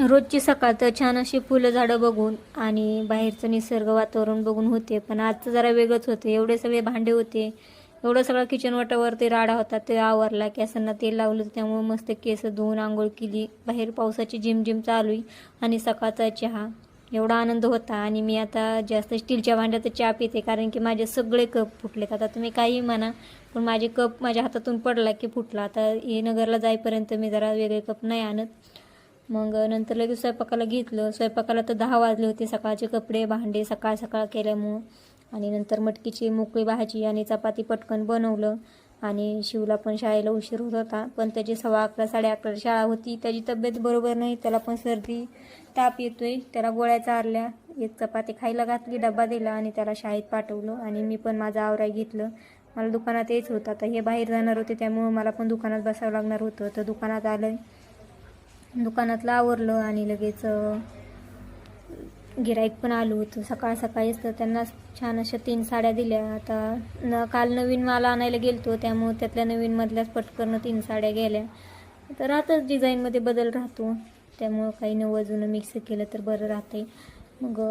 रोजची सकाळ तर छान अशी फुलं झाडं बघून आणि बाहेरचं निसर्ग वातावरण बघून होते, पण आजचं जरा वेगळंच होते. एवढे सगळे भांडे होते, एवढं सगळं किचन वाटावरती राडा होता, ते आवरला, केसांना तेल लावलं, त्यामुळे मस्त केस धुवून आंघोळ केली. बाहेर पावसाची झिमझिम चालू आहे आणि सकाळचा चहा, एवढा आनंद होता. आणि मी आता जास्त स्टीलच्या भांड्यात चहा पिते, कारण की माझे सगळे कप फुटलेत. आता तुम्ही काही म्हणा, पण माझे कप माझ्या हातातून पडला की फुटला. आता हे नगरला जाईपर्यंत मी जरा वेगळे कप नाही आणत. मग नंतर लगेच स्वयंपाकाला घेतलं. स्वयंपाकाला तर 10 वाजले होते. सकाळचे कपडे भांडे सकाळ सकाळ केल्यामुळं. आणि नंतर मटकीची मोकळी भाजी आणि चपाती पटकन बनवलं. आणि शिवला पण शाळेला उशीर होत होता, पण त्याची 11:15 11:30 शाळा होती. त्याची तब्येत बरोबर नाही, त्याला पण सर्दी ताप येतोय. त्याला गोळ्या चारल्या, एक चपाती खायला घातली, डबा दिला आणि त्याला शाळेत पाठवलं. आणि मी पण माझं आवराय घेतलं. मला दुकानात यायचं होतं. आता हे बाहेर जाणार होते, त्यामुळं मला पण दुकानात बसावं लागणार होतं. तर दुकानात आलं, दुकानातलं आवरलं आणि लगेच गिराईक पण आलं होतं सकाळ सकाळीच. तर त्यांना छान अशा 3 साड्या दिल्या. आता काल नवीन माल आणायला गेलतो, त्यामुळे त्यातल्या नवीनमधल्याच पटकन 3 साड्या गेल्या. तर राहतच डिझाईनमध्ये बदल राहतो, त्यामुळं काही नवं जुनं मिक्स केलं तर बरं राहते. मग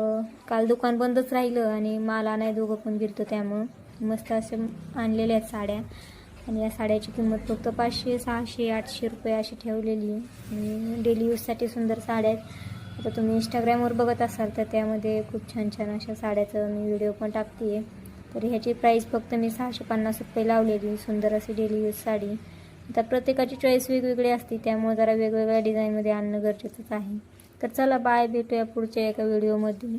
काल दुकान बंदच राहिलं आणि माल आणाय दोघं पण गेलतो, त्यामुळं मस्त असे आणलेल्या आहेत साड्या. आणि या साड्याची किंमत फक्त 500 600 800 रुपये अशी ठेवलेली आहे. आणि डेली यूजसाठी सुंदर साड्या आहेत. आता तुम्ही इंस्टाग्रामवर बघत असाल तर त्यामध्ये खूप छान छान अशा साड्याचं मी व्हिडिओ पण टाकते आहे. तर ह्याची प्राईस फक्त मी 650 रुपये लावलेली. सुंदर अशी डेली यूज साडी. आता प्रत्येकाची चॉईस वेगवेगळी असते, त्यामुळे जरा वेगवेगळ्या डिझाईनमध्ये आणणं गरजेचंच आहे. तर चला बाय, भेटूया पुढच्या एका व्हिडिओमध्ये.